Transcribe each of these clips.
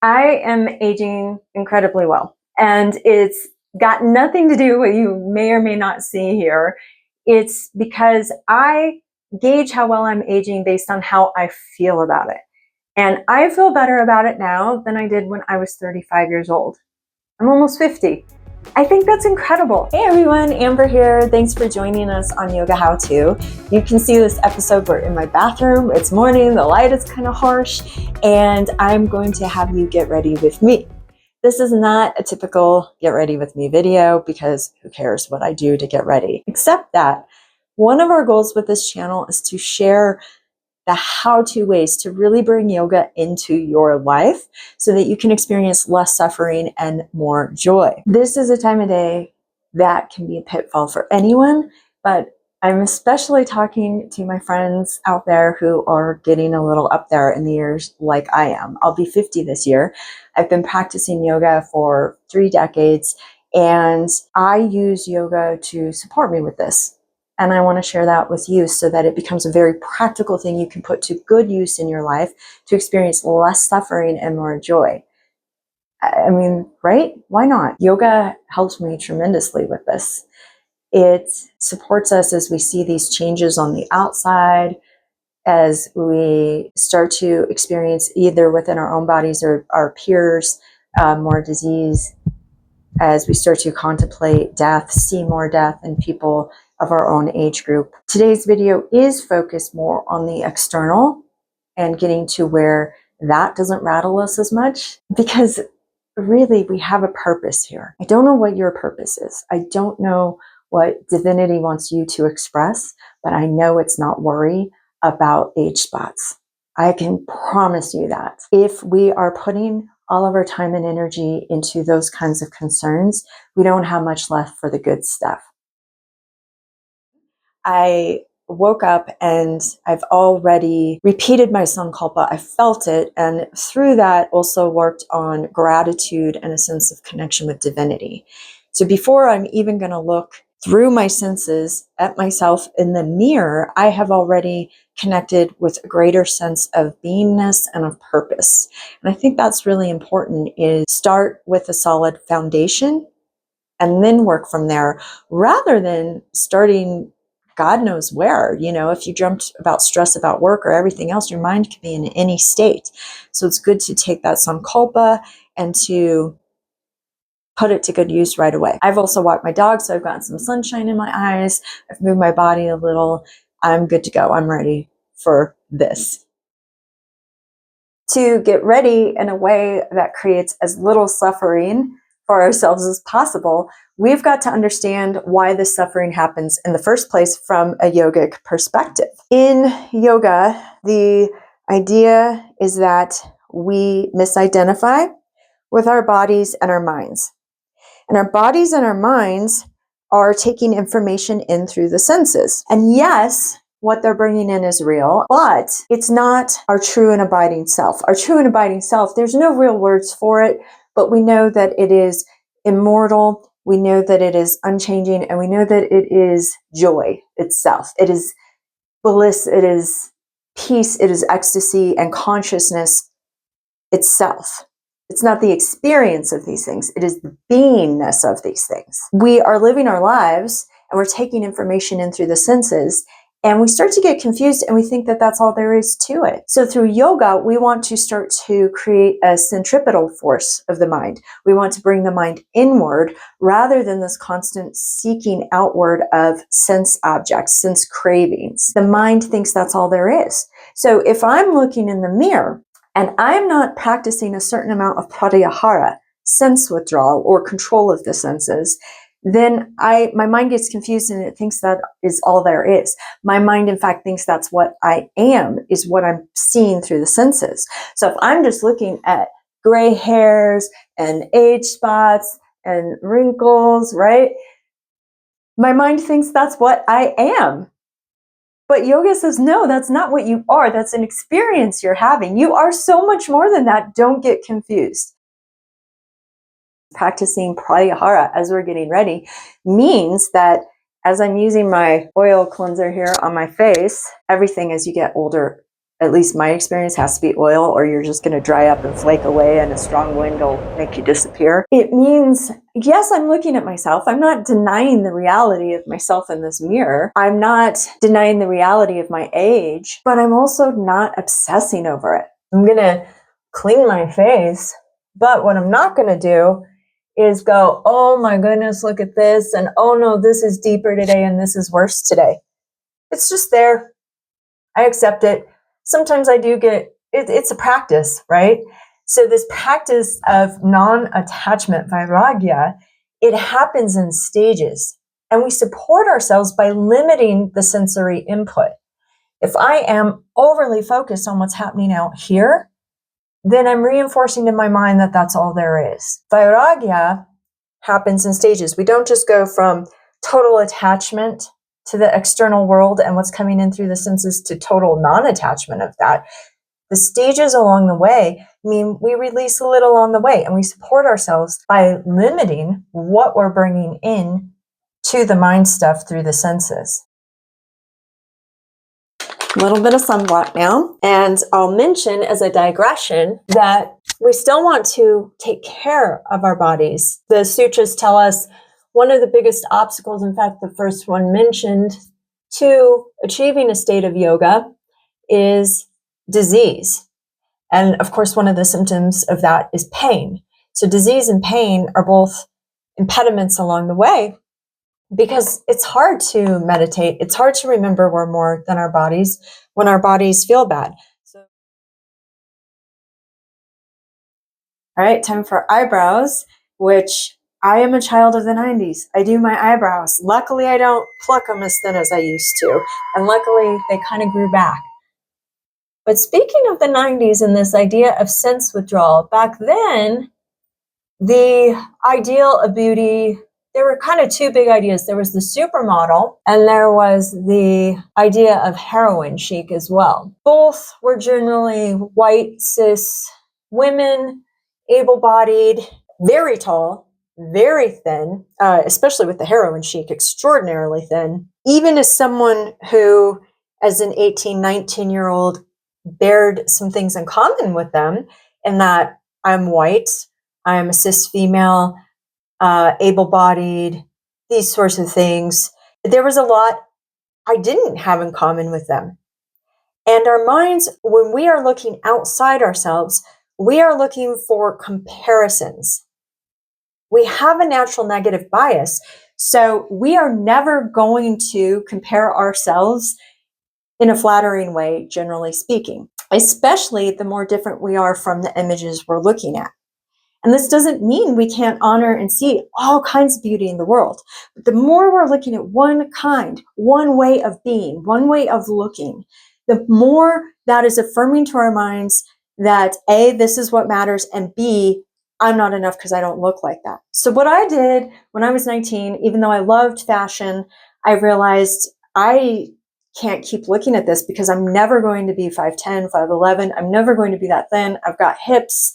I am aging incredibly well, and it's got nothing to do with what you may or may not see here. It's because I gauge how well I'm aging based on how I feel about it. And I feel better about it now than I did when I was 35 years old. I'm almost 50. I think that's incredible. Hey everyone, Amber here. Thanks for joining us on Yoga How To. You can see this episode, we're in my bathroom. It's morning, the light is kind of harsh, and I'm going to have you get ready with me. This is not a typical get ready with me video because who cares what I do to get ready, except that one of our goals with this channel is to share the how-to ways to really bring yoga into your life so that you can experience less suffering and more joy. This is a time of day that can be a pitfall for anyone, but I'm especially talking to my friends out there who are getting a little up there in the years like I am. I'll be 50 this year. I've been practicing yoga for 3 decades, and I use yoga to support me with this. And I want to share that with you so that it becomes a very practical thing you can put to good use in your life to experience less suffering and more joy. I mean, right? Why not? Yoga helps me tremendously with this. It supports us as we see these changes on the outside, as we start to experience either within our own bodies or our peers more disease, as we start to contemplate death, see more death in people of our own age group. Today's video is focused more on the external and getting to where that doesn't rattle us as much, because really we have a purpose here. I don't know what your purpose is. I don't know what divinity wants you to express, but I know it's not worry about age spots. I can promise you that. If we are putting all of our time and energy into those kinds of concerns, we don't have much left for the good stuff. I woke up and I've already repeated my Sankalpa. I felt it, and through that also worked on gratitude and a sense of connection with divinity. So before I'm even going to look through my senses at myself in the mirror, I have already connected with a greater sense of beingness and of purpose. And I think that's really important, is start with a solid foundation and then work from there, rather than starting God knows where. You know, if you dreamt about stress about work or everything else, your mind can be in any state. So it's good to take that Sankalpa and to put it to good use right away. I've also walked my dog, so I've gotten some sunshine in my eyes. I've moved my body a little. I'm good to go. I'm ready for this. To get ready in a way that creates as little suffering for ourselves as possible, we've got to understand why this suffering happens in the first place from a yogic perspective. In yoga, the idea is that we misidentify with our bodies and our minds. And our bodies and our minds are taking information in through the senses. And yes, what they're bringing in is real, but it's not our true and abiding self. Our true and abiding self, there's no real words for it, but we know that it is immortal. We know that it is unchanging, and we know that it is joy itself. It is bliss. It is peace. It is ecstasy and consciousness itself. It's not the experience of these things. It is the beingness of these things. We are living our lives and we're taking information in through the senses, and we start to get confused and we think that that's all there is to it. So through yoga, we want to start to create a centripetal force of the mind. We want to bring the mind inward rather than this constant seeking outward of sense objects, sense cravings. The mind thinks that's all there is. So if I'm looking in the mirror and I'm not practicing a certain amount of Pratyahara, sense withdrawal or control of the senses, then my mind gets confused and it thinks that is all there is. My mind, in fact, thinks that's what I am, is what I'm seeing through the senses. So if I'm just looking at gray hairs and age spots and wrinkles, right? My mind thinks that's what I am. But yoga says, no, that's not what you are. That's an experience you're having. You are so much more than that. Don't get confused. Practicing Pratyahara as we're getting ready means that as I'm using my oil cleanser here on my face, everything as you get older at least my experience, has to be oil, or you're just going to dry up and flake away and a strong wind will make you disappear. It means, yes, I'm looking at myself. I'm not denying the reality of myself in this mirror. I'm not denying the reality of my age, but I'm also not obsessing over it. I'm going to clean my face, but what I'm not going to do is go, oh my goodness, look at this, and oh no, this is deeper today and this is worse today. It's just there. I accept it. Sometimes I do get, it's a practice, right? So this practice of non-attachment, Vairagya, it happens in stages. And we support ourselves by limiting the sensory input. If I am overly focused on what's happening out here, then I'm reinforcing in my mind that that's all there is. Vairagya happens in stages. We don't just go from total attachment to the external world and what's coming in through the senses to total non-attachment of that. The stages along the way mean we release a little on the way, and we support ourselves by limiting what we're bringing in to the mind stuff through the senses. A little bit of sunblock now, and I'll mention as a digression that we still want to take care of our bodies. The sutras tell us one of the biggest obstacles, in fact, the first one mentioned, to achieving a state of yoga is disease. And of course, one of the symptoms of that is pain. So disease and pain are both impediments along the way, because it's hard to meditate. It's hard to remember we're more than our bodies when our bodies feel bad. All right, time for eyebrows, which I am a child of the 90s. I do my eyebrows. Luckily, I don't pluck them as thin as I used to. And luckily, they kind of grew back. But speaking of the 90s and this idea of sense withdrawal, back then, the ideal of beauty, there were kind of two big ideas. There was the supermodel, and there was the idea of heroin chic as well. Both were generally white, cis women, able-bodied, very tall, very thin, especially with the heroin chic, extraordinarily thin. Even as someone who, as an 18, 19-year-old, bared some things in common with them, in that I'm white, I'm a cis female, able-bodied, these sorts of things. There was a lot I didn't have in common with them. And our minds, when we are looking outside ourselves, we are looking for comparisons. We have a natural negative bias, so we are never going to compare ourselves in a flattering way, generally speaking, especially the more different we are from the images we're looking at. And this doesn't mean we can't honor and see all kinds of beauty in the world. But the more we're looking at one kind, one way of being, one way of looking, the more that is affirming to our minds that A, this is what matters, and B, I'm not enough because I don't look like that. So what I did when I was 19, even though I loved fashion, I realized I can't keep looking at this because I'm never going to be 5'10", 5'11". I'm never going to be that thin. I've got hips,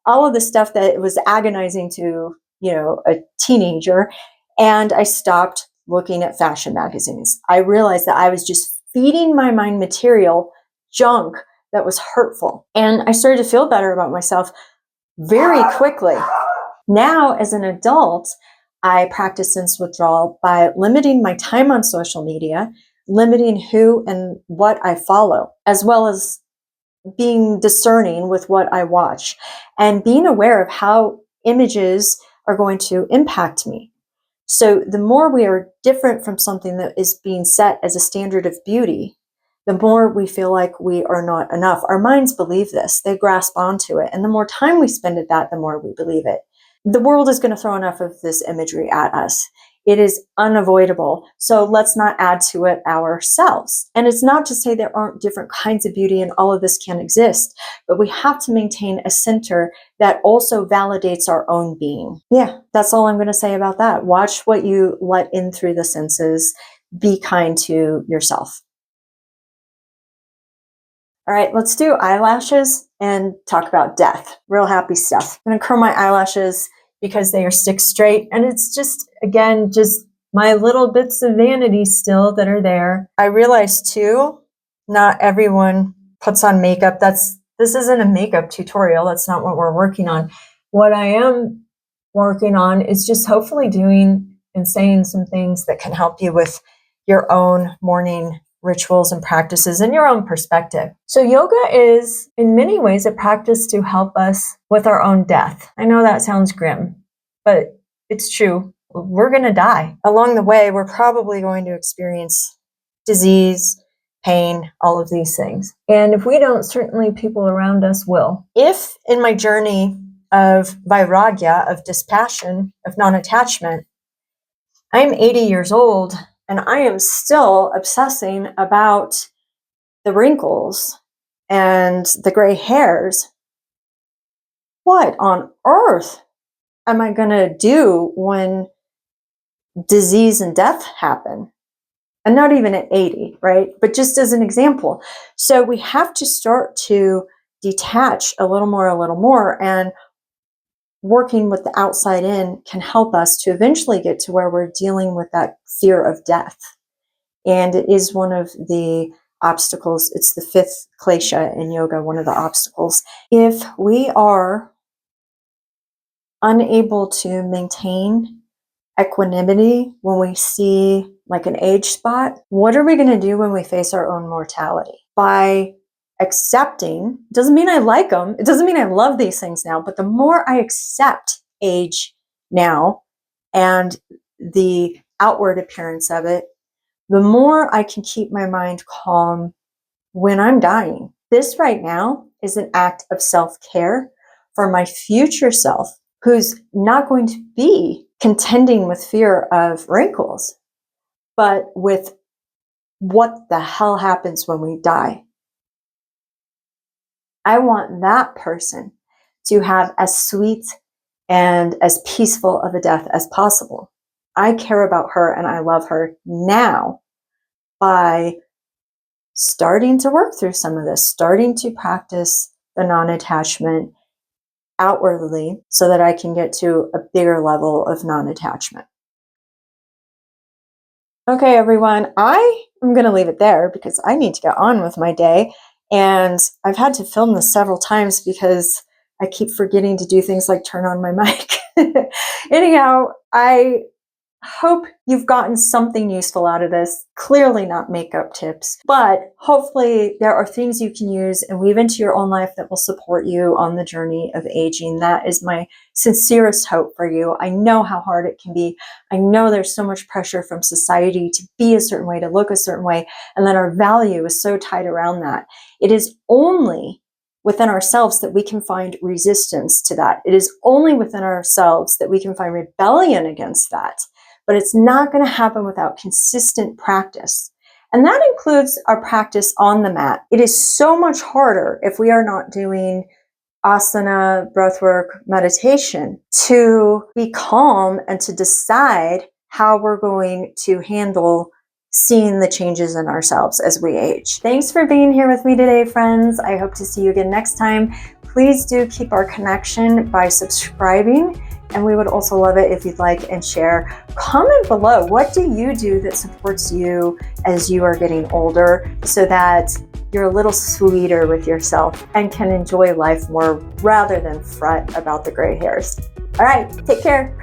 all of the stuff that was agonizing to, a teenager. And I stopped looking at fashion magazines. I realized that I was just feeding my mind material, junk that was hurtful. And I started to feel better about myself very quickly. Now, as an adult, I practice sense withdrawal by limiting my time on social media, limiting who and what I follow, as well as being discerning with what I watch and being aware of how images are going to impact me. So the more we are different from something that is being set as a standard of beauty, the more we feel like we are not enough. Our minds believe this. They grasp onto it. And the more time we spend at that, the more we believe it. The world is going to throw enough of this imagery at us. It is unavoidable. So let's not add to it ourselves. And it's not to say there aren't different kinds of beauty and all of this can exist, but we have to maintain a center that also validates our own being. Yeah, that's all I'm going to say about that. Watch what you let in through the senses. Be kind to yourself. All right, let's do eyelashes and talk about death. Real happy stuff. I'm going to curl my eyelashes because they are stick straight. And it's just, again, just my little bits of vanity still that are there. I realize too, not everyone puts on makeup. This isn't a makeup tutorial. That's not what we're working on. What I am working on is just hopefully doing and saying some things that can help you with your own morning rituals and practices and your own perspective. So yoga is in many ways a practice to help us with our own death. I know that sounds grim, but it's true. We're going to die. Along the way, we're probably going to experience disease, pain, all of these things. And if we don't, certainly people around us will. If in my journey of Vairagya, of dispassion, of non-attachment, I'm 80 years old and I am still obsessing about the wrinkles and the gray hairs, what on earth am I going to do when disease and death happen? And not even at 80, right? But just as an example. So we have to start to detach a little more, and working with the outside in can help us to eventually get to where we're dealing with that fear of death. And it is one of the obstacles. It's the fifth klesha in yoga, one of the obstacles. If we are unable to maintain equanimity when we see like an age spot, what are we going to do when we face our own mortality? By accepting, doesn't mean I like them, it doesn't mean I love these things now, but the more I accept age now and the outward appearance of it, the more I can keep my mind calm when I'm dying. This right now is an act of self-care for my future self, who's not going to be contending with fear of wrinkles, but with what the hell happens when we die. I want that person to have as sweet and as peaceful of a death as possible. I care about her and I love her now by starting to work through some of this, starting to practice the non-attachment outwardly so that I can get to a bigger level of non-attachment. Okay, everyone, I am going to leave it there because I need to get on with my day. And I've had to film this several times because I keep forgetting to do things like turn on my mic. Anyhow, I hope you've gotten something useful out of this. Clearly not makeup tips, but hopefully there are things you can use and weave into your own life that will support you on the journey of aging. That is my sincerest hope for you. I know how hard it can be. I know there's so much pressure from society to be a certain way, to look a certain way, and then our value is so tied around that. It is only within ourselves that we can find resistance to that. It is only within ourselves that we can find rebellion against that. But it's not going to happen without consistent practice. And that includes our practice on the mat. It is so much harder if we are not doing asana, breathwork, meditation to be calm and to decide how we're going to handle seeing the changes in ourselves as we age. Thanks for being here with me today, friends. I hope to see you again next time. Please do keep our connection by subscribing. And we would also love it if you'd like and share. Comment below, what do you do that supports you as you are getting older so that you're a little sweeter with yourself and can enjoy life more rather than fret about the gray hairs. All right, take care.